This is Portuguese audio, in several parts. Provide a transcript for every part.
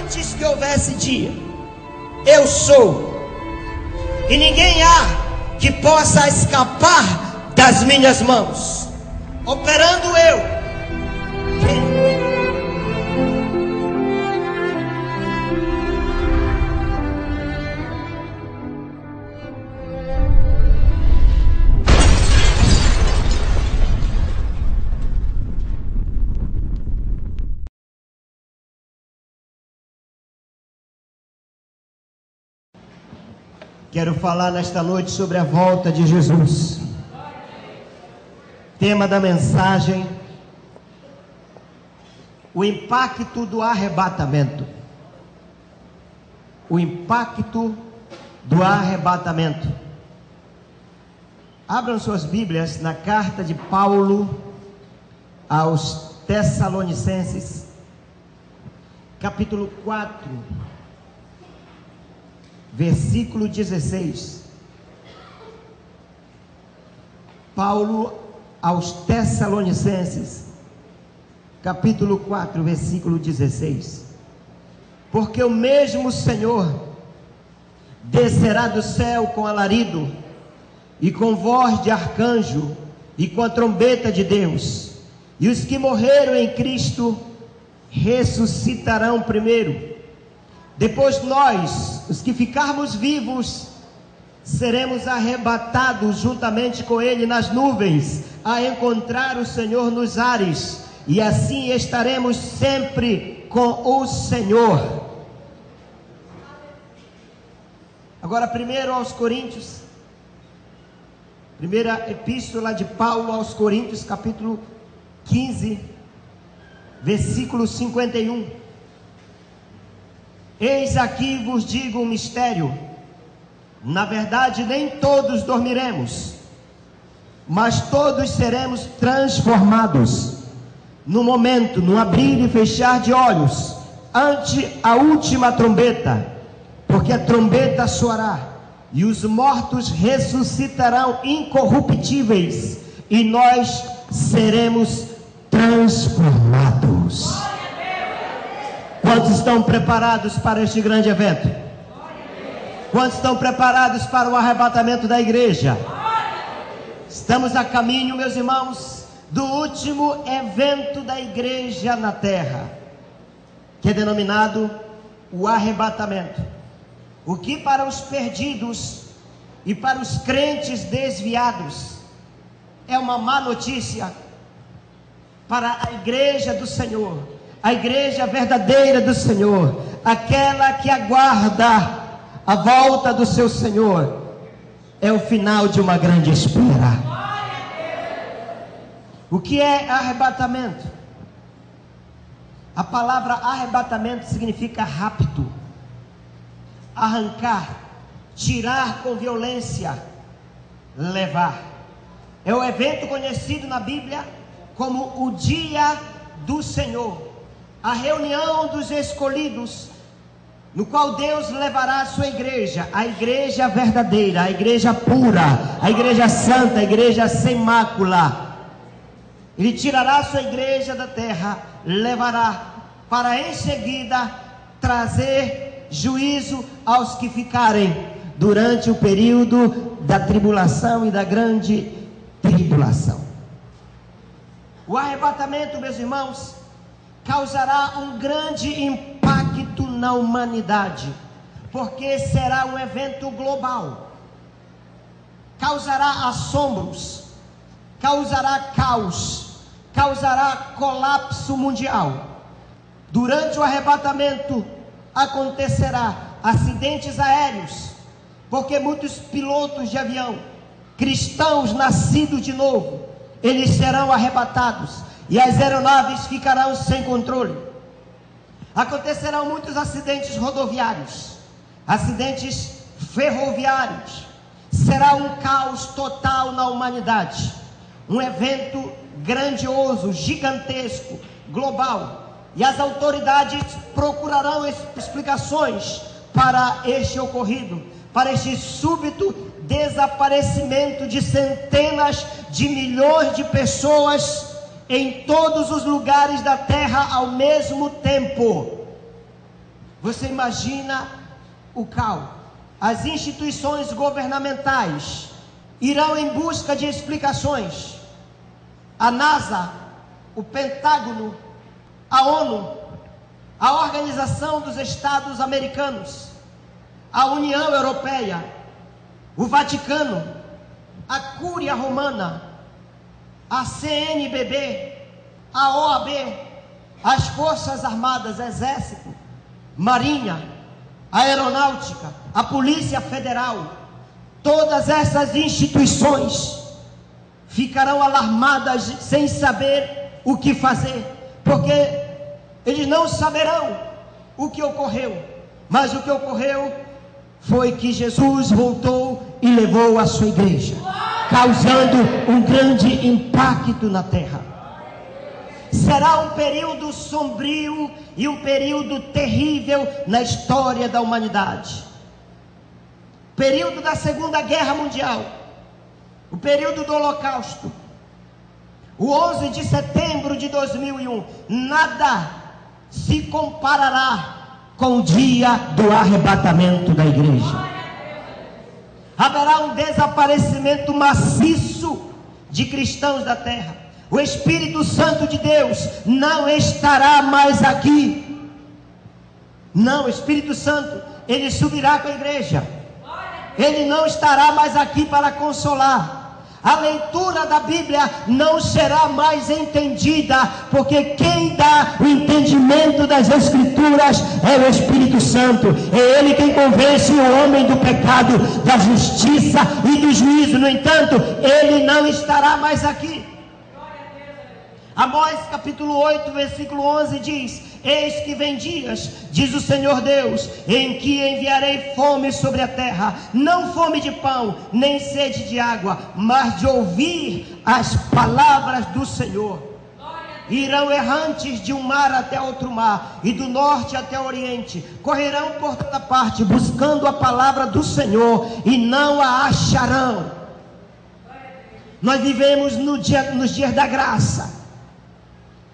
antes que houvesse dia, eu sou, e ninguém há que possa escapar das minhas mãos. Operando eu, quero falar nesta noite sobre a volta de Jesus. Tema da mensagem: o impacto do arrebatamento. O impacto do arrebatamento. Abram suas Bíblias na carta de Paulo aos Tessalonicenses, capítulo 4. Versículo 16. Paulo aos Tessalonicenses, capítulo 4, versículo 16. Porque o mesmo Senhor descerá do céu com alarido, e com voz de arcanjo, e com a trombeta de Deus, e os que morreram em Cristo ressuscitarão primeiro. Depois nós, os que ficarmos vivos, seremos arrebatados juntamente com Ele nas nuvens, a encontrar o Senhor nos ares, e assim estaremos sempre com o Senhor. Agora, primeiro aos Coríntios, primeira epístola de Paulo aos Coríntios, capítulo 15, versículo 51. Eis aqui vos digo um mistério: na verdade nem todos dormiremos, mas todos seremos transformados, no momento, no abrir e fechar de olhos, ante a última trombeta, porque a trombeta soará, e os mortos ressuscitarão incorruptíveis, e nós seremos transformados. Quantos estão preparados para este grande evento? Quantos estão preparados para o arrebatamento da igreja? Estamos a caminho, meus irmãos, do último evento da igreja na terra, que é denominado o arrebatamento. O que para os perdidos e para os crentes desviados é uma má notícia, para a igreja do Senhor, a igreja verdadeira do Senhor, aquela que aguarda a volta do seu Senhor, é o final de uma grande espera. O que é arrebatamento? A palavra arrebatamento significa rapto, arrancar, tirar com violência, levar. É o evento conhecido na Bíblia como o dia do Senhor, a reunião dos escolhidos, no qual Deus levará a sua igreja, a igreja verdadeira, a igreja pura, a igreja santa, a igreja sem mácula. Ele tirará a sua igreja da terra, levará para em seguida trazer juízo aos que ficarem durante o período da tribulação e da grande tribulação. O arrebatamento, meus irmãos, causará um grande impacto na humanidade, porque será um evento global. Causará assombros, causará caos, causará colapso mundial. Durante o arrebatamento acontecerá acidentes aéreos, porque muitos pilotos de avião, cristãos nascidos de novo, eles serão arrebatados e as aeronaves ficarão sem controle. Acontecerão muitos acidentes rodoviários, acidentes ferroviários. Será um caos total na humanidade, um evento grandioso, gigantesco, global, e as autoridades procurarão explicações para este ocorrido, para este súbito desaparecimento de centenas de milhões de pessoas em todos os lugares da terra ao mesmo tempo. Você imagina o caos. As instituições governamentais irão em busca de explicações. A NASA, o Pentágono, a ONU, a Organização dos Estados Americanos, a União Europeia, o Vaticano, a Cúria Romana, a CNBB, a OAB, as Forças Armadas, Exército, Marinha, a Aeronáutica, a Polícia Federal, todas essas instituições ficarão alarmadas sem saber o que fazer, porque eles não saberão o que ocorreu, mas o que ocorreu foi que Jesus voltou e levou a sua igreja, causando um grande impacto na terra. Será um período sombrio e um período terrível na história da humanidade. Período da Segunda Guerra Mundial, o período do Holocausto, o 11 de setembro de 2001, nada se comparará com o dia do arrebatamento da igreja. Haverá um desaparecimento maciço de cristãos da terra. O Espírito Santo de Deus não estará mais aqui. Não, o Espírito Santo, ele subirá com a igreja. Ele não estará mais aqui para consolar. A leitura da Bíblia não será mais entendida, porque quem dá o entendimento das Escrituras é o Espírito Santo. É Ele quem convence o homem do pecado, da justiça e do juízo. No entanto, Ele não estará mais aqui. Amós capítulo 8, versículo 11 diz: eis que vem dias, diz o Senhor Deus, em que enviarei fome sobre a terra, não fome de pão, nem sede de água, mas de ouvir as palavras do Senhor. Irão errantes de um mar até outro mar, e do norte até o oriente, correrão por toda parte, buscando a palavra do Senhor, e não a acharão. Nós vivemos nos dias da graça,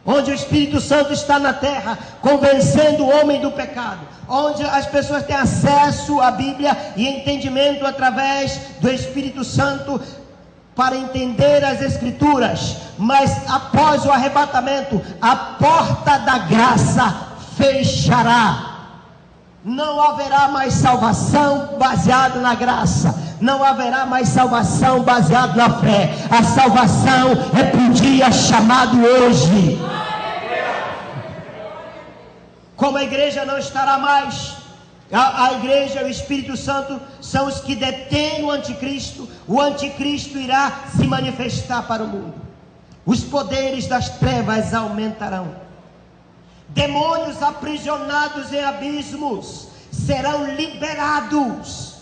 onde o Espírito Santo está na terra, convencendo o homem do pecado, onde as pessoas têm acesso à Bíblia e entendimento através do Espírito Santo para entender as Escrituras. Mas após o arrebatamento, a porta da graça fechará. Não haverá mais salvação baseada na graça. Não haverá mais salvação baseada na fé. A salvação é para um dia chamado hoje. Como a igreja não estará mais, a igreja e o Espírito Santo são os que detêm o anticristo. O anticristo irá se manifestar para o mundo. Os poderes das trevas aumentarão. Demônios aprisionados em abismos serão liberados.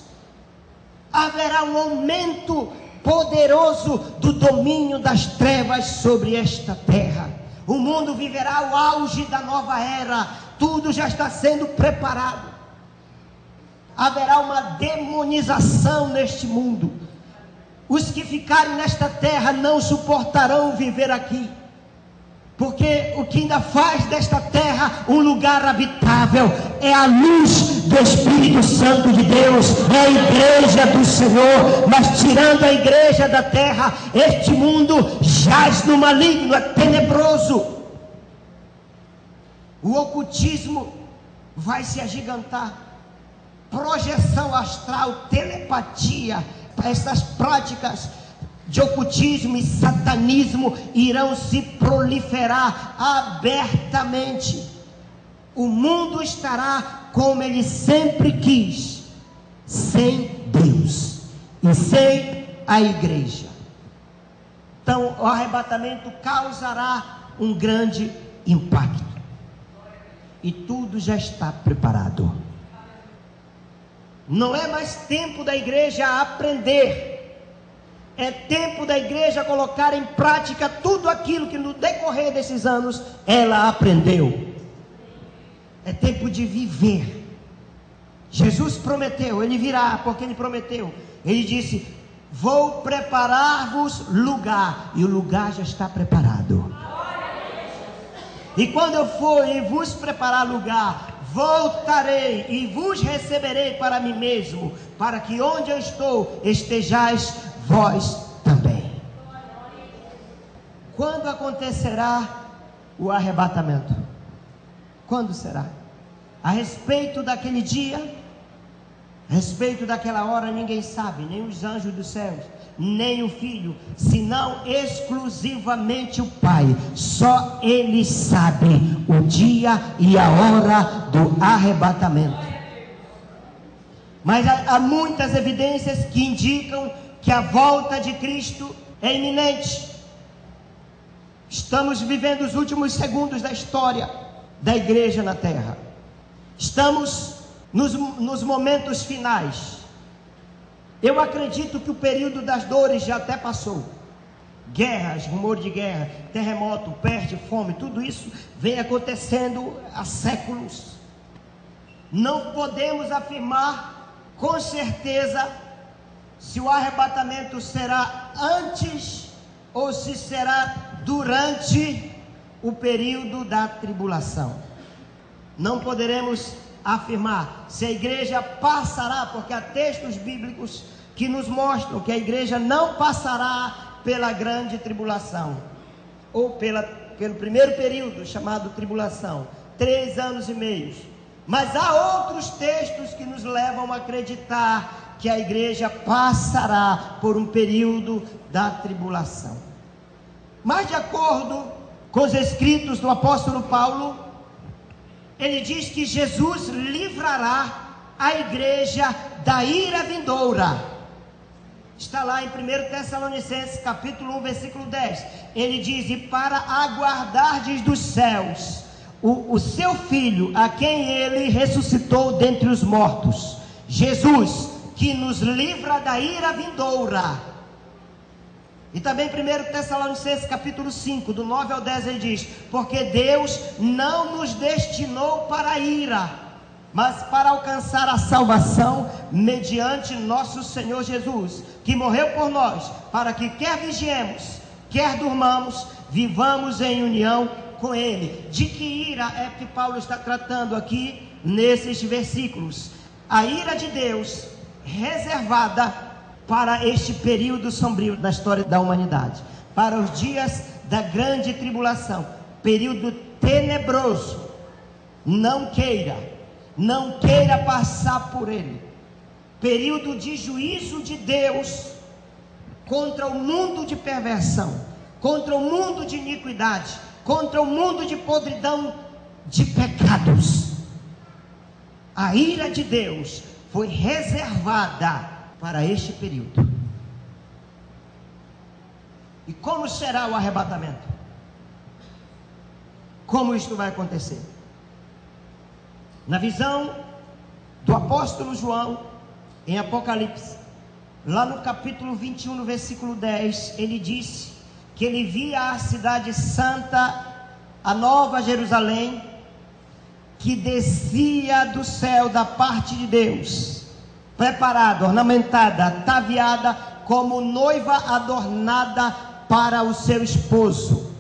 Haverá um aumento poderoso do domínio das trevas sobre esta terra. O mundo viverá o auge da nova era. Tudo já está sendo preparado. Haverá uma demonização neste mundo. Os que ficarem nesta terra não suportarão viver aqui, porque o que ainda faz desta terra um lugar habitável é a luz do Espírito Santo de Deus, é a igreja do Senhor. Mas tirando a igreja da terra, este mundo jaz no maligno, é tenebroso. O ocultismo vai se agigantar. Projeção astral, telepatia, essas práticas de ocultismo e satanismo irão se proliferar abertamente. O mundo estará como ele sempre quis, sem Deus e sem a igreja. Então o arrebatamento causará um grande impacto, e tudo já está preparado. Não é mais tempo da igreja aprender, é tempo da igreja colocar em prática tudo aquilo que no decorrer desses anos ela aprendeu. É tempo de viver. Jesus prometeu, ele virá, porque ele prometeu. Ele disse: vou preparar-vos lugar, e o lugar já está preparado. E quando eu for e vos preparar lugar, voltarei e vos receberei para mim mesmo, para que onde eu estou, estejais vós também. Quando acontecerá o arrebatamento? Quando será? A respeito daquele dia, a respeito daquela hora, ninguém sabe, nem os anjos dos céus, nem o Filho, senão exclusivamente o Pai. Só Ele sabe o dia e a hora do arrebatamento. Mas há muitas evidências que indicam que a volta de Cristo é iminente. Estamos vivendo os últimos segundos da história da igreja na terra. Estamos nos momentos finais. Eu acredito que o período das dores já até passou. Guerras, rumor de guerra, terremoto, peste, fome, tudo isso vem acontecendo há séculos. Não podemos afirmar com certeza se o arrebatamento será antes ou se será durante o período da tribulação. Não poderemos afirmar se a igreja passará, porque há textos bíblicos que nos mostram que a igreja não passará pela grande tribulação, ou pelo primeiro período chamado tribulação, 3 anos e meio. Mas há outros textos que nos levam a acreditar que a igreja passará por um período da tribulação. Mas de acordo com os escritos do apóstolo Paulo, ele diz que Jesus livrará a igreja da ira vindoura. Está lá em 1 Tessalonicenses capítulo 1, versículo 10. Ele diz: e para aguardardes dos céus o seu Filho, a quem ele ressuscitou dentre os mortos, Jesus, que nos livra da ira vindoura. E também 1 Tessalonicenses capítulo 5, do 9 ao 10, ele diz: porque Deus não nos destinou para a ira, mas para alcançar a salvação mediante nosso Senhor Jesus, que morreu por nós, para que quer vigiemos, quer durmamos, vivamos em união com Ele. De que ira é que Paulo está tratando aqui nesses versículos? A ira de Deus reservada para este período sombrio da história da humanidade, para os dias da grande tribulação, período tenebroso. Não queira passar por ele. Período de juízo de Deus contra o mundo de perversão, contra o mundo de iniquidade, contra o mundo de podridão de pecados. A ira de Deus foi reservada para este período. E como será o arrebatamento? Como isto vai acontecer? Na visão do apóstolo João, em Apocalipse, lá no capítulo 21, no versículo 10, ele disse que ele via a cidade santa, a nova Jerusalém, que descia do céu da parte de Deus, preparada, ornamentada, ataviada, como noiva adornada para o seu esposo.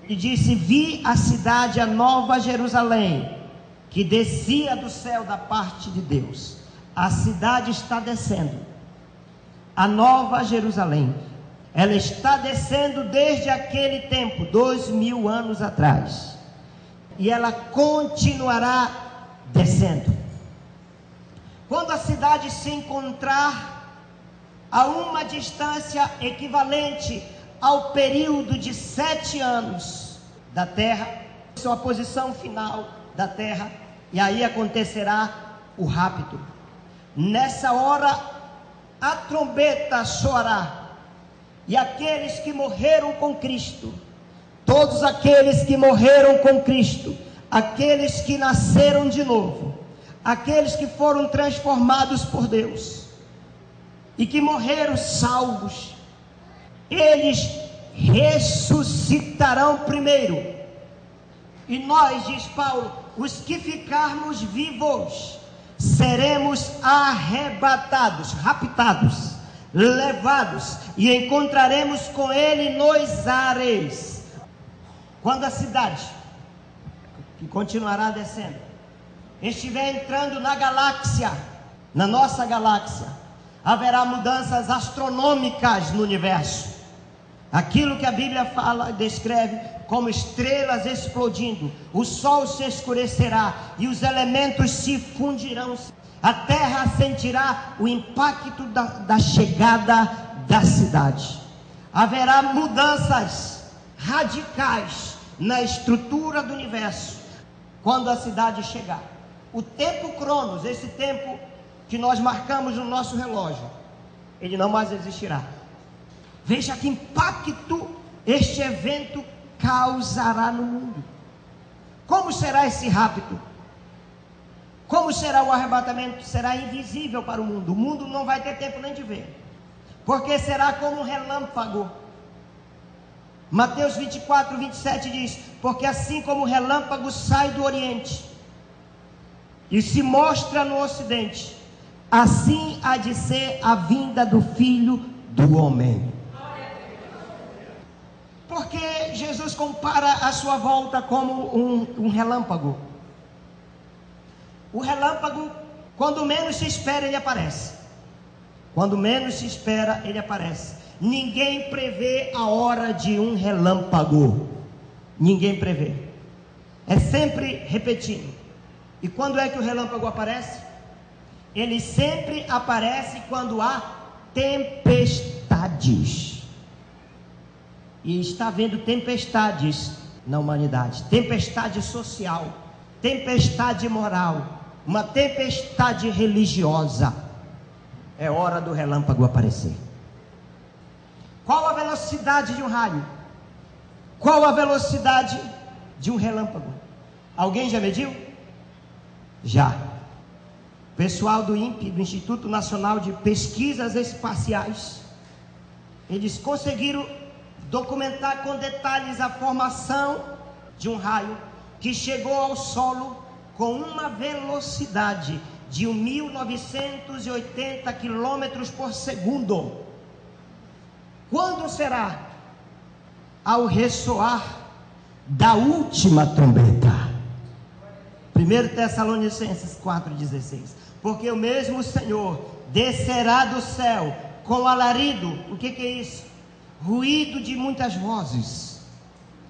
E disse: vi a cidade, a nova Jerusalém, que descia do céu da parte de Deus. A cidade está descendo, a nova Jerusalém, ela está descendo desde aquele tempo, 2000 anos atrás, e ela continuará descendo. Quando a cidade se encontrar a uma distância equivalente ao período de 7 anos da terra, sua posição final da terra, e aí acontecerá o rapto. Nessa hora a trombeta soará, e aqueles que morreram com Cristo, todos aqueles que morreram com Cristo, aqueles que nasceram de novo, aqueles que foram transformados por Deus e que morreram salvos, eles ressuscitarão primeiro. E nós, diz Paulo, os que ficarmos vivos, seremos arrebatados, raptados, levados, e encontraremos com ele nos ares. Quando a cidade, que continuará descendo, estiver entrando na galáxia, na nossa galáxia, haverá mudanças astronômicas no universo. Aquilo que a Bíblia fala, descreve como estrelas explodindo, o sol se escurecerá e os elementos se fundirão. A terra sentirá o impacto da chegada da cidade. Haverá mudanças radicais na estrutura do universo quando a cidade chegar. O tempo Cronos, esse tempo que nós marcamos no nosso relógio, ele não mais existirá. Veja que impacto este evento causará no mundo. Como será esse rapto? Como será o arrebatamento? Será invisível para o mundo. O mundo não vai ter tempo nem de ver, porque será como um relâmpago. Mateus 24, 27 diz: porque assim como o relâmpago sai do oriente e se mostra no ocidente, assim há de ser a vinda do Filho do Homem. Porque Jesus compara a sua volta como um relâmpago. O relâmpago, quando menos se espera, ele aparece. Quando menos se espera, ele aparece. Ninguém prevê a hora de um relâmpago. Ninguém prevê. É sempre repetindo. E quando é que o relâmpago aparece? Ele sempre aparece quando há tempestades. E está havendo tempestades na humanidade. Tempestade social, tempestade moral, uma tempestade religiosa. É hora do relâmpago aparecer. Qual a velocidade de um raio? Qual a velocidade de um relâmpago? Alguém já mediu? Já. Pessoal do INPE, do Instituto Nacional de Pesquisas Espaciais, eles conseguiram documentar com detalhes a formação de um raio que chegou ao solo com uma velocidade de 1.980 km por segundo. Quando será? Ao ressoar da última trombeta. 1 Tessalonicenses 4,16. Porque o mesmo Senhor descerá do céu com alarido. O que é isso? Ruído de muitas vozes,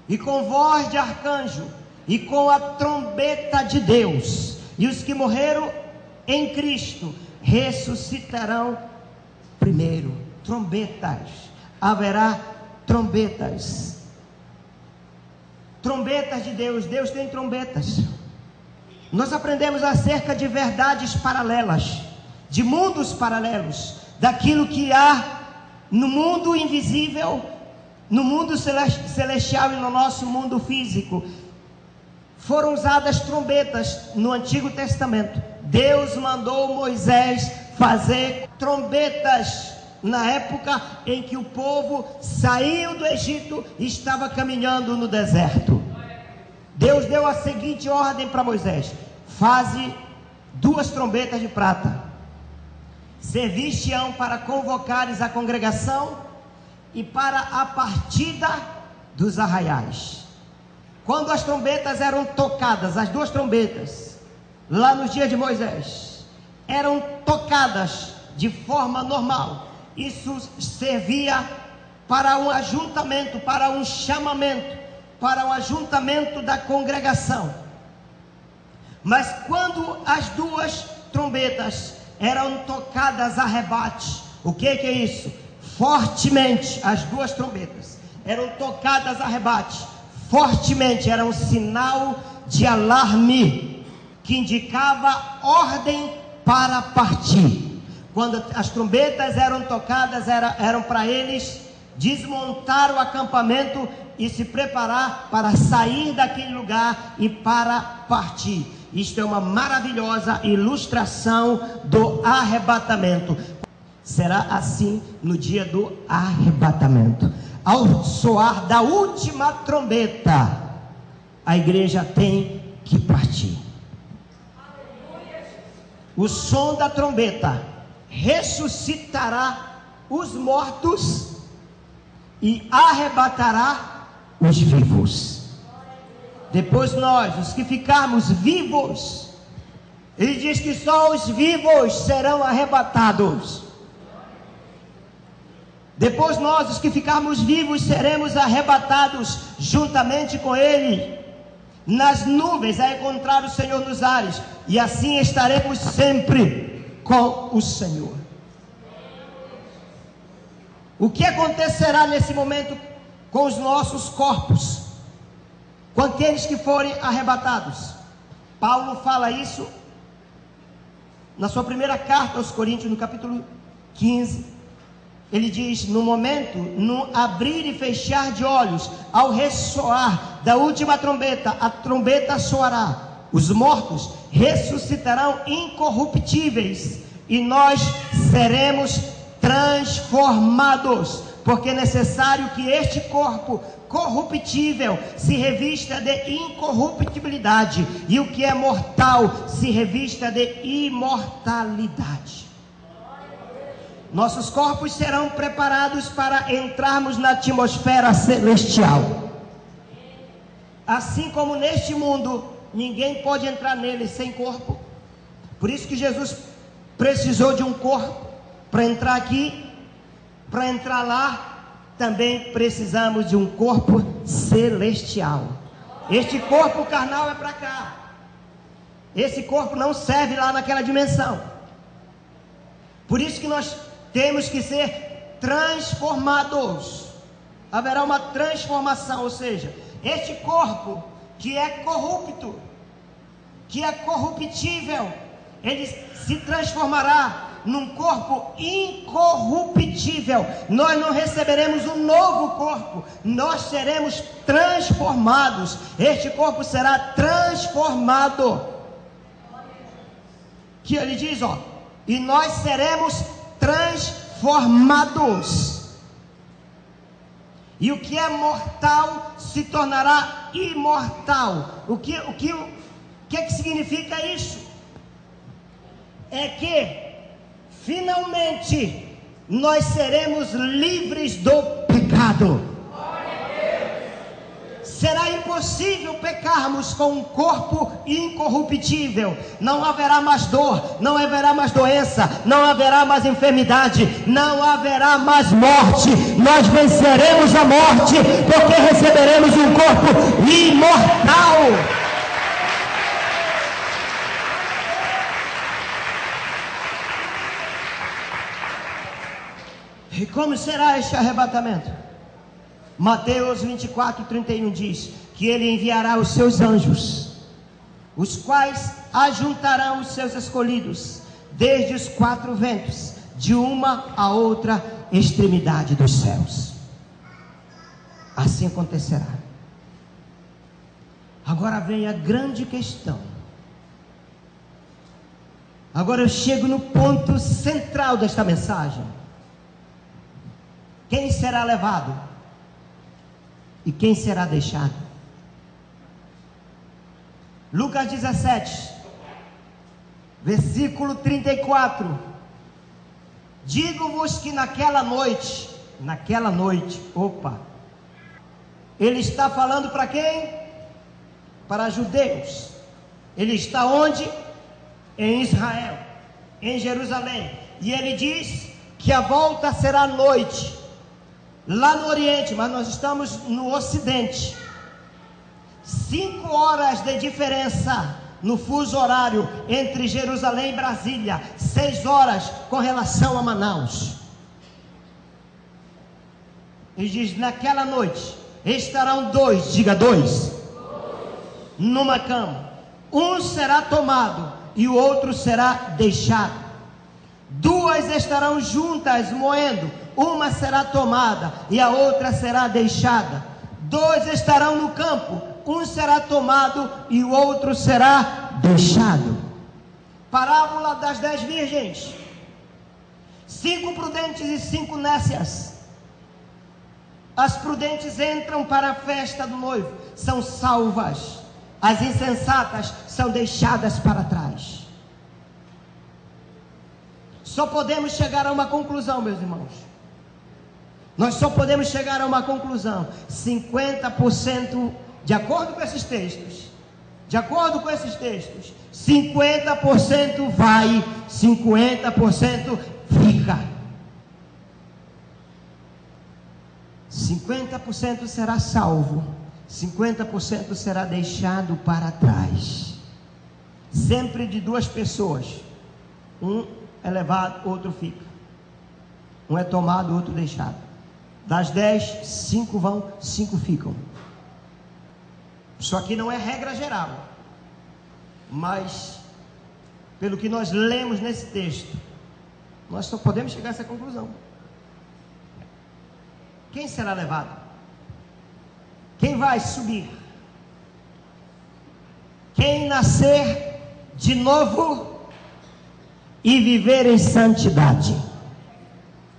e com voz de arcanjo, e com a trombeta de Deus, e os que morreram em Cristo ressuscitarão primeiro. Trombetas, haverá trombetas. Trombetas de Deus. Deus tem trombetas. Nós aprendemos acerca de verdades paralelas, de mundos paralelos, daquilo que há no mundo invisível, no mundo celestial e no nosso mundo físico. Foram usadas trombetas no Antigo Testamento. Deus mandou Moisés fazer trombetas na época em que o povo saiu do Egito e estava caminhando no deserto. Deus deu a seguinte ordem para Moisés: faze 2 trombetas de prata. Servir-te-ão para convocares a congregação e para a partida dos arraiais. Quando as trombetas eram tocadas, as 2 trombetas, lá nos dias de Moisés, eram tocadas de forma normal. Isso servia para um ajuntamento, para um chamamento, para o ajuntamento da congregação. Mas quando as 2 trombetas eram tocadas a rebate, o que é isso? Fortemente, as 2 trombetas eram tocadas a rebate, fortemente, era um sinal de alarme, que indicava ordem para partir. Quando as trombetas eram tocadas, eram para eles desmontar o acampamento e se preparar para sair daquele lugar e para partir. Isto é uma maravilhosa ilustração do arrebatamento. Será assim no dia do arrebatamento. Ao soar da última trombeta, a igreja tem que partir. O som da trombeta ressuscitará os mortos e arrebatará os vivos. Depois nós, os que ficarmos vivos, Ele diz que só os vivos serão arrebatados. Depois nós, os que ficarmos vivos, seremos arrebatados juntamente com Ele nas nuvens, a encontrar o Senhor nos ares, e assim estaremos sempre com o Senhor. O que acontecerá nesse momento com os nossos corpos, com aqueles que forem arrebatados? Paulo fala isso na sua primeira carta aos Coríntios, no capítulo 15. Ele diz: no momento, no abrir e fechar de olhos, ao ressoar da última trombeta, a trombeta soará, os mortos ressuscitarão incorruptíveis, e nós seremos transformados, porque é necessário que este corpo corruptível se revista de incorruptibilidade, e o que é mortal se revista de imortalidade. Nossos corpos serão preparados para entrarmos na atmosfera celestial. Assim como neste mundo ninguém pode entrar nele sem corpo, por isso que Jesus precisou de um corpo para entrar aqui. Para entrar lá, também precisamos de um corpo celestial. Este corpo carnal é para cá. Esse corpo não serve lá naquela dimensão. Por isso que nós temos que ser transformados. Haverá uma transformação, ou seja, este corpo que é corrupto, que é corruptível, ele se transformará num corpo incorruptível. Nós não receberemos um novo corpo, nós seremos transformados. Este corpo será transformado. Que ele diz, e nós seremos transformados. E o que é mortal se tornará imortal. O que significa isso? É que finalmente nós seremos livres do pecado. Será impossível pecarmos com um corpo incorruptível. Não haverá mais dor, não haverá mais doença, não haverá mais enfermidade, não haverá mais morte. Nós venceremos a morte, porque receberemos um corpo imortal. E como será este arrebatamento? Mateus 24:31 diz que ele enviará os seus anjos, os quais ajuntarão os seus escolhidos desde os quatro ventos, de uma a outra extremidade dos céus. Assim acontecerá. Agora vem a grande questão. Agora eu chego no ponto central desta mensagem. Quem será levado? E quem será deixado? Lucas 17, versículo 34. Digo-vos que naquela noite, ele está falando para quem? Para judeus. Ele está onde? Em Israel, em Jerusalém. E ele diz que a volta será à noite, lá no Oriente, mas nós estamos no Ocidente. 5 horas de diferença no fuso horário entre Jerusalém e Brasília. 6 horas com relação a Manaus. Ele diz: naquela noite estarão dois, diga dois, numa cama. Um será tomado e o outro será deixado. Duas estarão juntas moendo, uma será tomada e a outra será deixada. Dois estarão no campo, um será tomado e o outro será deixado. Parábola das 10 virgens. 5 prudentes e 5 nécias. As prudentes entram para a festa do noivo, são salvas. As insensatas são deixadas para trás. Só podemos chegar a uma conclusão, meus irmãos. Nós só podemos chegar a uma conclusão. 50%, de acordo com esses textos, De acordo com esses textos, 50% vai, 50% fica. 50% será salvo, 50% será deixado para trás. Sempre de duas pessoas. Um é levado, outro fica. Um é tomado, outro deixado. Das 10, 5 vão, 5 ficam. Isso aqui não é regra geral, mas pelo que nós lemos nesse texto, nós só podemos chegar a essa conclusão. Quem será levado? Quem vai subir? Quem nascer de novo e viver em santidade.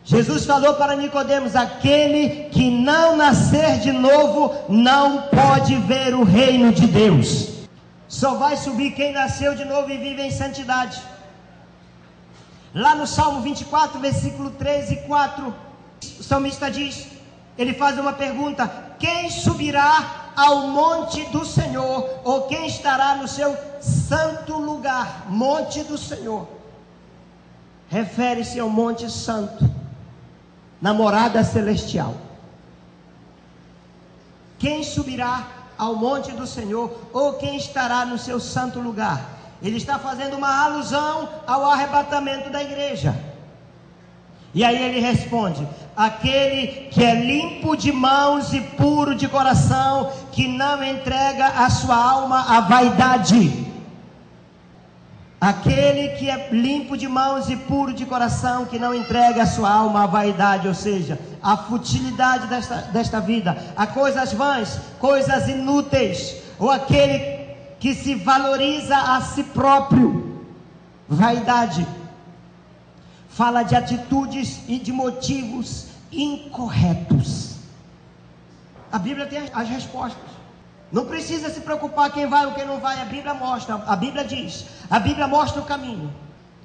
Jesus falou para Nicodemos: aquele que não nascer de novo não pode ver o reino de Deus. Só vai subir quem nasceu de novo e vive em santidade. Lá no Salmo 24, versículo 3 e 4, o salmista diz, ele faz uma pergunta: quem subirá ao monte do Senhor, ou quem estará no seu santo lugar? Monte do Senhor refere-se ao monte santo, na morada celestial. Quem subirá ao monte do Senhor, ou quem estará no seu santo lugar? Ele está fazendo uma alusão ao arrebatamento da igreja. E aí ele responde: aquele que é limpo de mãos e puro de coração, que não entrega a sua alma à vaidade. Aquele que é limpo de mãos e puro de coração, que não entrega a sua alma à vaidade, ou seja, à futilidade desta vida, a coisas vãs, coisas inúteis, ou aquele que se valoriza a si próprio. Vaidade fala de atitudes e de motivos incorretos. A Bíblia tem as respostas. Não precisa se preocupar quem vai ou quem não vai. A Bíblia mostra, a Bíblia diz, a Bíblia mostra o caminho.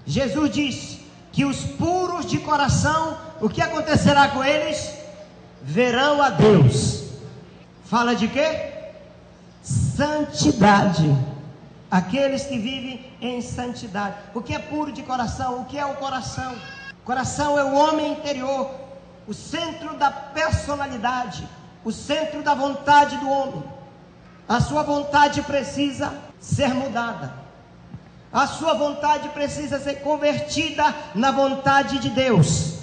Jesus disse que os puros de coração, o que acontecerá com eles? Verão a Deus. Fala de quê? Santidade. Aqueles que vivem em santidade. O que é puro de coração? O que é o coração? O coração é o homem interior, o centro da personalidade, o centro da vontade do homem. A sua vontade precisa ser mudada. A sua vontade precisa ser convertida na vontade de Deus.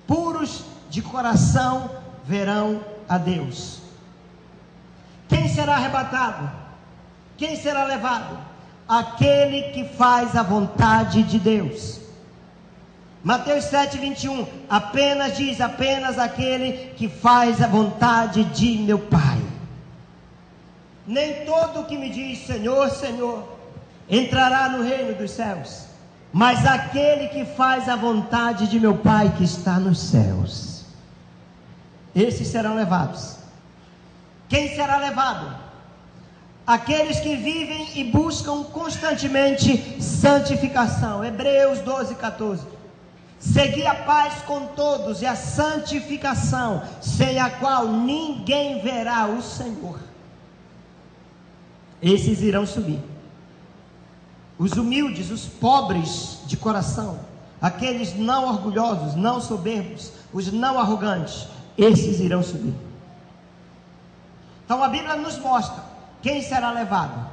Puros de coração verão a Deus. Quem será arrebatado? Quem será levado? Aquele que faz a vontade de Deus. Mateus 7:21, apenas diz, apenas aquele que faz a vontade de meu Pai. Nem todo que me diz Senhor, Senhor, entrará no reino dos céus, mas aquele que faz a vontade de meu Pai que está nos céus. Esses serão levados. Quem será levado? Aqueles que vivem e buscam constantemente santificação. Hebreus 12:14. Segui a paz com todos e a santificação, sem a qual ninguém verá o Senhor. Esses irão subir. Os humildes, os pobres de coração, aqueles não orgulhosos, não soberbos, os não arrogantes, esses irão subir. Então a Bíblia nos mostra quem será levado.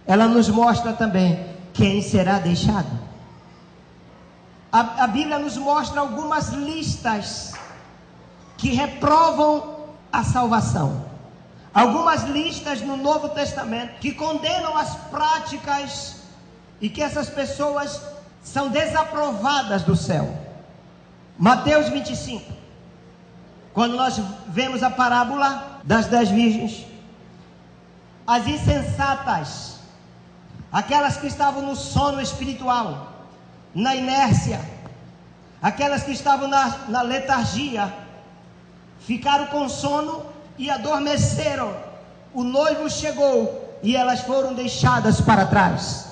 Ela nos mostra também quem será deixado. A Bíblia nos mostra algumas listas que reprovam a salvação. Algumas listas no Novo Testamento que condenam as práticas e que essas pessoas são desaprovadas do céu. Mateus 25, quando nós vemos a parábola das 10 virgens, as insensatas, aquelas que estavam no sono espiritual, na inércia, aquelas que estavam na letargia, ficaram com sono e adormeceram. O noivo chegou e elas foram deixadas para trás.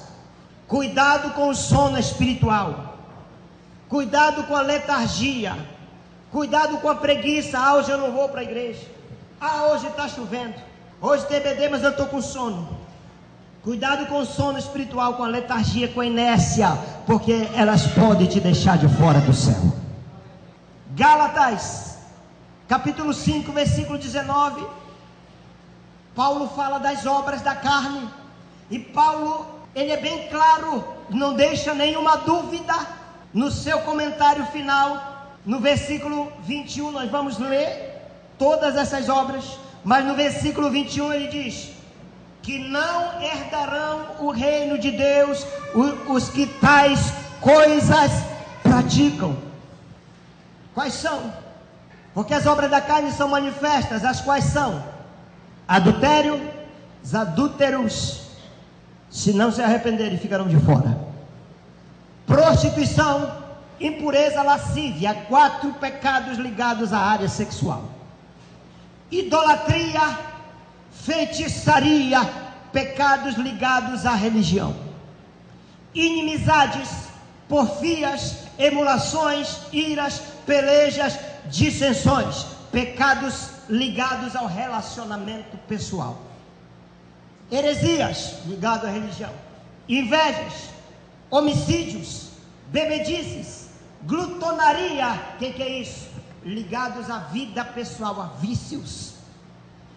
Cuidado com o sono espiritual, cuidado com a letargia, cuidado com a preguiça. Hoje eu não vou para a igreja, hoje está chovendo, Hoje TBD, mas eu estou com sono. Cuidado com o sono espiritual, com a letargia, com a inércia, porque elas podem te deixar de fora do céu. Gálatas, capítulo 5, versículo 19. Paulo fala das obras da carne. E Paulo, ele é bem claro, não deixa nenhuma dúvida no seu comentário final. No versículo 21, nós vamos ler todas essas obras. Mas no versículo 21 ele diz que não herdarão o reino de Deus os que tais coisas praticam. Quais são? Porque as obras da carne são manifestas, as quais são: adultério, os adúlteros, se não se arrependerem, ficarão de fora. Prostituição, impureza, lascívia, 4 pecados ligados à área sexual. Idolatria, feitiçaria, pecados ligados à religião. Inimizades, porfias, emulações, iras, pelejas, dissensões, pecados ligados ao relacionamento pessoal. Heresias, ligado à religião. Invejas, homicídios, bebedices, glutonaria, que é isso? Ligados à vida pessoal, a vícios.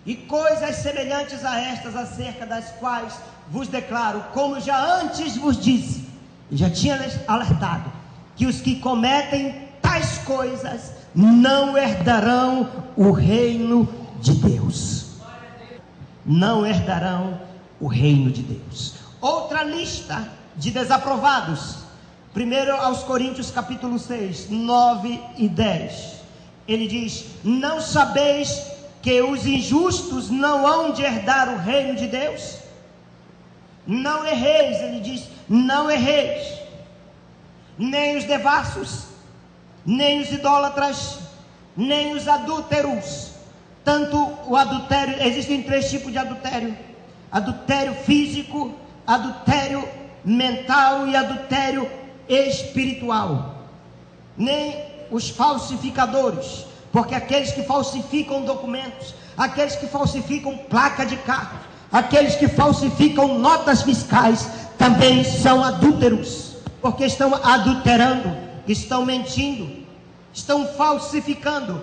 E coisas semelhantes a estas, acerca das quais vos declaro, como já antes vos disse, e já tinha alertado, que os que cometem tais coisas não herdarão o reino de Deus. Não herdarão o reino de Deus. Outra lista de desaprovados. 1 aos Coríntios capítulo 6, 9 e 10. Ele diz: não sabeis que os injustos não hão de herdar o reino de Deus? Não erreis, ele diz, não erreis. Nem os devassos, nem os idólatras, nem os adúlteros. Tanto o adultério, existem 3 tipos de adultério: adultério físico, adultério mental e adultério espiritual. Nem os falsificadores, porque aqueles que falsificam documentos, aqueles que falsificam placa de carro, aqueles que falsificam notas fiscais, também são adúlteros, porque estão adulterando, estão mentindo, estão falsificando,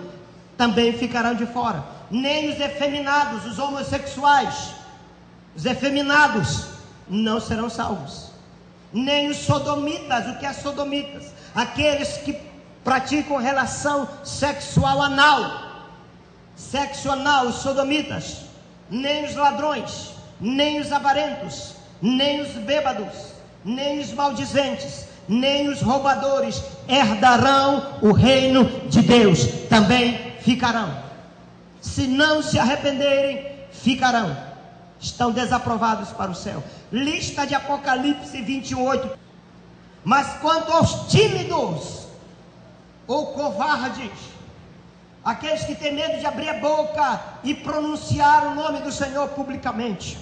também ficarão de fora. Nem os efeminados, os homossexuais, os efeminados não serão salvos. Nem os sodomitas. O que é sodomitas? Aqueles que praticam relação sexual anal, sexo anal, os sodomitas. Nem os ladrões, nem os avarentos, nem os bêbados, nem os maldizentes, nem os roubadores herdarão o reino de Deus. Também ficarão. Se não se arrependerem, ficarão. Estão desaprovados para o céu. Lista de Apocalipse 28. Mas quanto aos tímidos ou covardes, aqueles que têm medo de abrir a boca e pronunciar o nome do Senhor publicamente,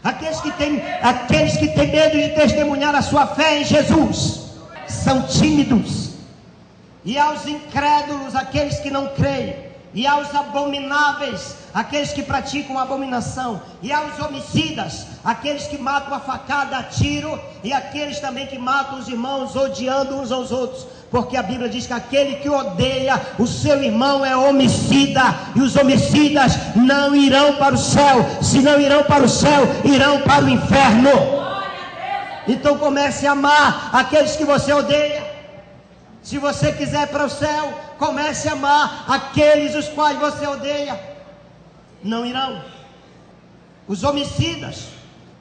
aqueles que têm medo de testemunhar a sua fé em Jesus, são tímidos. E aos incrédulos, aqueles que não creem, e aos abomináveis, aqueles que praticam abominação, e aos homicidas, aqueles que matam a facada, a tiro, e aqueles também que matam os irmãos odiando uns aos outros, porque a Bíblia diz que aquele que odeia o seu irmão é homicida, e os homicidas não irão para o céu. Se não irão para o céu, irão para o inferno. Então comece a amar aqueles que você odeia. Se você quiser ir para o céu, comece a amar aqueles os quais você odeia. Não irão. Os homicidas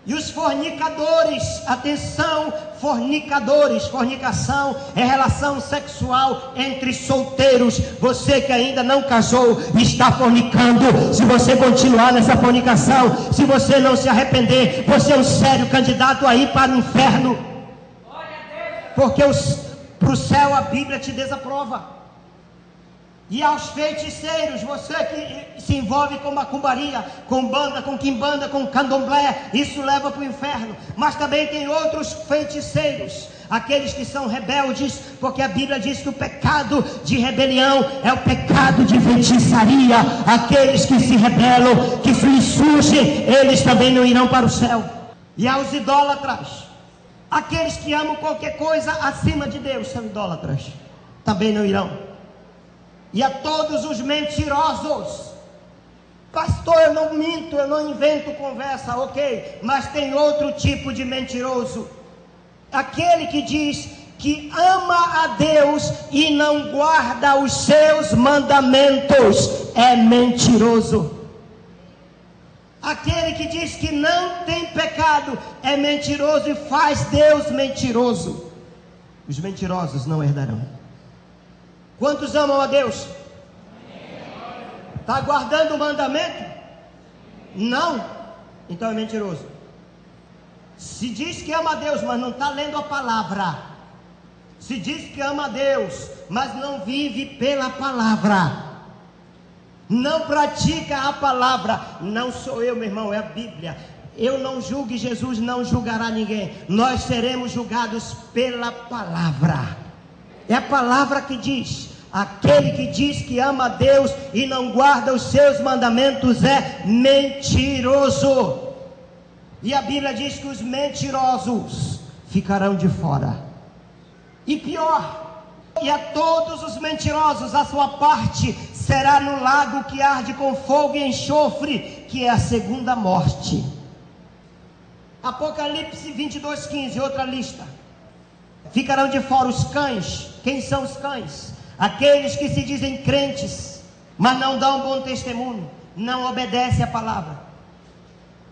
e os fornicadores. Atenção, fornicadores. Fornicação é relação sexual entre solteiros. Você que ainda não casou está fornicando. Se você continuar nessa fornicação, se você não se arrepender, você é um sério candidato a ir para o inferno. Porque para o céu a Bíblia te desaprova. E aos feiticeiros, você que se envolve com macumbaria, com banda, com quimbanda, com candomblé, isso leva para o inferno. Mas também tem outros feiticeiros, aqueles que são rebeldes, porque a Bíblia diz que o pecado de rebelião é o pecado de feitiçaria. Aqueles que se rebelam, que se insurgem, eles também não irão para o céu. E aos idólatras, aqueles que amam qualquer coisa acima de Deus, são idólatras, também não irão. E a todos os mentirosos, pastor, eu não minto, eu não invento conversa, ok, mas tem outro tipo de mentiroso, aquele que diz que ama a Deus e não guarda os seus mandamentos, é mentiroso. Aquele que diz que não tem pecado é mentiroso e faz Deus mentiroso. Os mentirosos não herdarão. Quantos amam a Deus? Está guardando o mandamento? Não. Então é mentiroso. Se diz que ama a Deus, mas não está lendo a palavra. Se diz que ama a Deus, mas não vive pela palavra. Não pratica a palavra. Não sou eu, meu irmão, é a Bíblia. Eu não julgo e Jesus não julgará ninguém. Nós seremos julgados pela palavra. É a palavra que diz: aquele que diz que ama a Deus e não guarda os seus mandamentos é mentiroso. E a Bíblia diz que os mentirosos ficarão de fora. E pior, e a todos os mentirosos a sua parte será no lago que arde com fogo e enxofre, que é a segunda morte. Apocalipse 22:15, outra lista. Ficarão de fora os cães. Quem são os cães? Aqueles que se dizem crentes, mas não dão bom testemunho, não obedecem a palavra,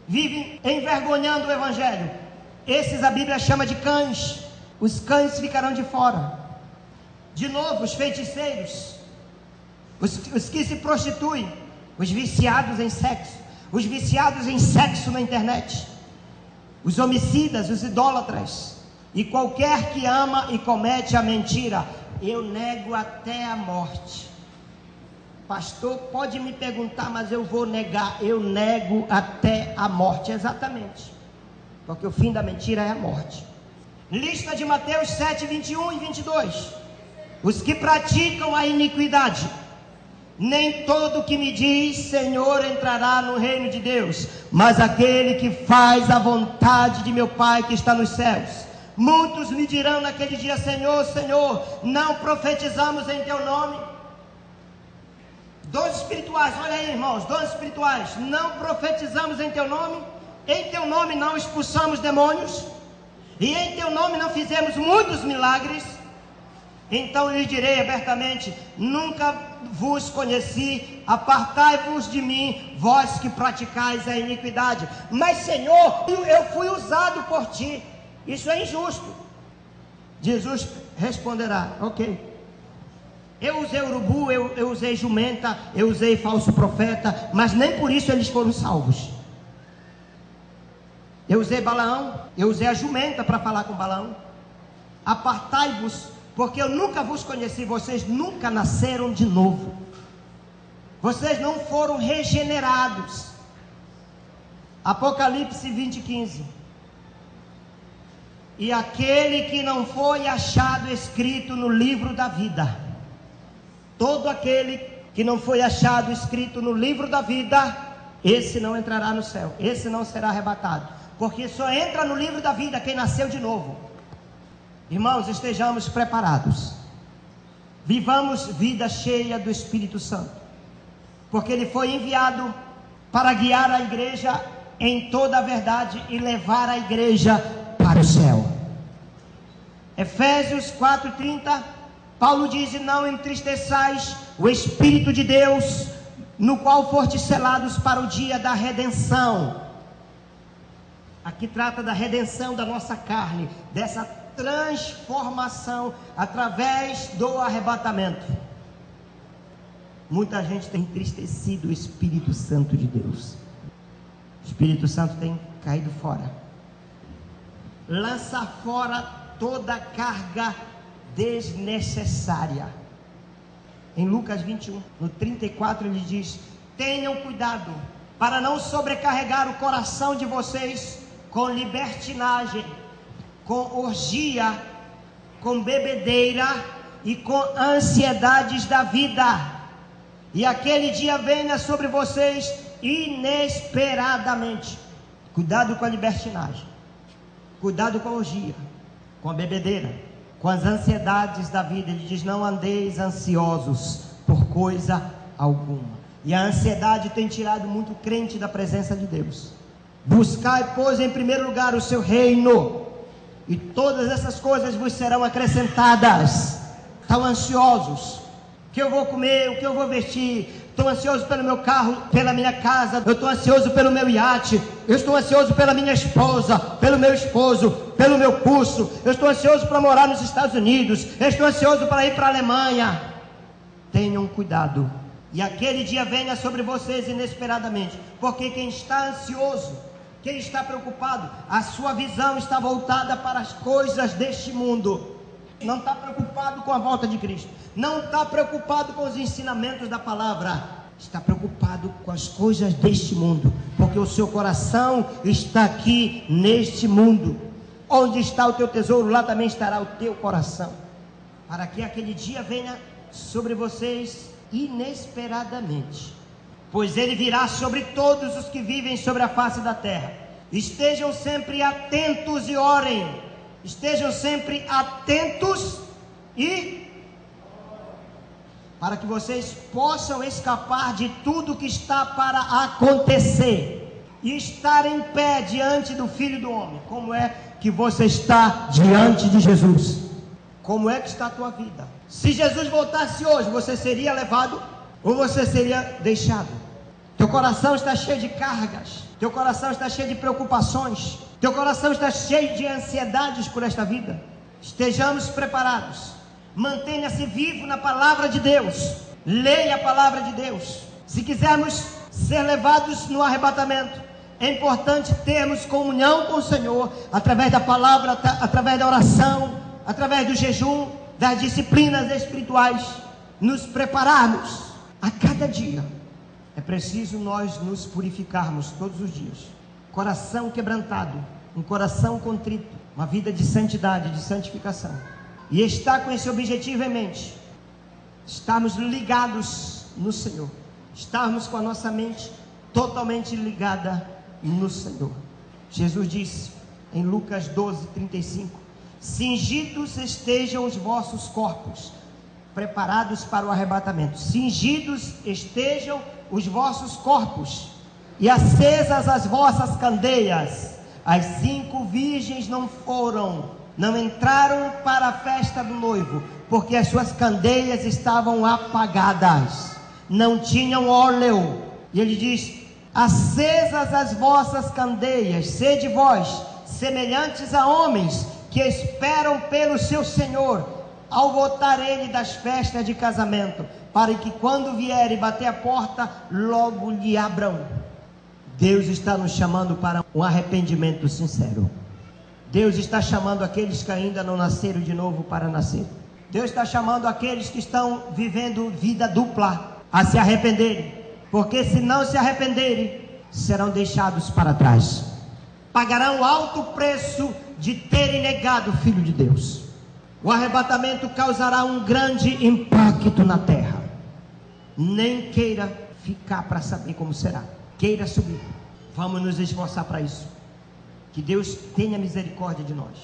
vivem envergonhando o evangelho. Esses a Bíblia chama de cães. Os cães ficarão de fora. De novo, os feiticeiros, os que se prostituem, os viciados em sexo, os viciados em sexo na internet, os homicidas, os idólatras, e qualquer que ama e comete a mentira, eu nego até a morte. Pastor, pode me perguntar, mas eu vou negar. Eu nego até a morte, exatamente, porque o fim da mentira é a morte. Lista de Mateus 7, 21 e 22. Os que praticam a iniquidade, nem todo que me diz Senhor entrará no reino de Deus, mas aquele que faz a vontade de meu Pai que está nos céus. Muitos me dirão naquele dia: Senhor, Senhor, não profetizamos em teu nome? Dons espirituais, olha aí, irmãos, dons espirituais. Não profetizamos em teu nome? Em teu nome não expulsamos demônios? E em teu nome não fizemos muitos milagres? Então lhe direi abertamente: nunca vos conheci, apartai-vos de mim, vós que praticais a iniquidade. Mas Senhor, eu fui usado por ti. Isso é injusto. Jesus responderá: ok, eu usei urubu, eu usei jumenta, eu usei falso profeta, mas nem por isso eles foram salvos. Eu usei Balaão, eu usei a jumenta para falar com Balaão. Apartai-vos, porque eu nunca vos conheci. Vocês nunca nasceram de novo, vocês não foram regenerados. Apocalipse 20:15. E aquele que não foi achado escrito no livro da vida, todo aquele que não foi achado escrito no livro da vida, esse não entrará no céu, esse não será arrebatado, porque só entra no livro da vida quem nasceu de novo. Irmãos, estejamos preparados, vivamos vida cheia do Espírito Santo, porque ele foi enviado para guiar a igreja em toda a verdade e levar a igreja para o céu. Efésios 4:30, Paulo diz: e não entristeçais o Espírito de Deus, no qual fostes selados para o dia da redenção. Aqui trata da redenção da nossa carne, dessa transformação através do arrebatamento. Muita gente tem entristecido o Espírito Santo de Deus. O Espírito Santo tem caído fora. Lança fora toda carga desnecessária. Em Lucas 21, no 34, ele diz: tenham cuidado para não sobrecarregar o coração de vocês com libertinagem, com orgia, com bebedeira e com ansiedades da vida. E aquele dia venha sobre vocês inesperadamente. Cuidado com a libertinagem, cuidado com a orgia, com a bebedeira, com as ansiedades da vida. Ele diz: não andeis ansiosos por coisa alguma. E a ansiedade tem tirado muito crente da presença de Deus. Buscai, pois, em primeiro lugar o seu reino, e todas essas coisas vos serão acrescentadas. Estão ansiosos: o que eu vou comer, o que eu vou vestir? Estou ansioso pelo meu carro, pela minha casa. Eu estou ansioso pelo meu iate. Eu estou ansioso pela minha esposa, pelo meu esposo, pelo meu curso. Eu estou ansioso para morar nos Estados Unidos. Eu estou ansioso para ir para a Alemanha. Tenham cuidado. E aquele dia venha sobre vocês inesperadamente. Porque quem está ansioso, quem está preocupado, a sua visão está voltada para as coisas deste mundo. Não está preocupado com a volta de Cristo. Não está preocupado com os ensinamentos da palavra. Está preocupado com as coisas deste mundo. Porque o seu coração está aqui neste mundo. Onde está o teu tesouro, lá também estará o teu coração. Para que aquele dia venha sobre vocês inesperadamente. Pois ele virá sobre todos os que vivem sobre a face da terra. Estejam sempre atentos e orem. Estejam sempre atentos e para que vocês possam escapar de tudo que está para acontecer e estar em pé diante do Filho do Homem. Como é que você está diante de Jesus? Como é que está a tua vida? Se Jesus voltasse hoje, você seria levado ou você seria deixado? Teu coração está cheio de cargas, teu coração está cheio de preocupações, teu coração está cheio de ansiedades por esta vida. Estejamos preparados. Mantenha-se vivo na palavra de Deus. Leia a palavra de Deus. Se quisermos ser levados no arrebatamento, é importante termos comunhão com o Senhor, através da palavra, através da oração, através do jejum, das disciplinas espirituais. Nos prepararmos a cada dia. É preciso nós nos purificarmos todos os dias. Coração quebrantado, um coração contrito, uma vida de santidade, de santificação. E está com esse objetivo em mente. Estarmos ligados no Senhor. Estarmos com a nossa mente totalmente ligada no Senhor. Jesus disse em Lucas 12:35: cingidos estejam os vossos corpos, preparados para o arrebatamento. Cingidos estejam os vossos corpos, e acesas as vossas candeias. As 5 virgens não entraram para a festa do noivo, porque as suas candeias estavam apagadas, não tinham óleo. E ele diz: acesas as vossas candeias, sede vós semelhantes a homens que esperam pelo seu Senhor, ao voltar ele das festas de casamento, para que quando vier e bater a porta, logo lhe abram. Deus está nos chamando para um arrependimento sincero. Deus está chamando aqueles que ainda não nasceram de novo para nascer. Deus está chamando aqueles que estão vivendo vida dupla a se arrependerem, porque se não se arrependerem, serão deixados para trás. Pagarão alto preço de terem negado o Filho de Deus. O arrebatamento causará um grande impacto na terra. Nem queira ficar para saber como será. Queira subir. Vamos nos esforçar para isso. Que Deus tenha misericórdia de nós.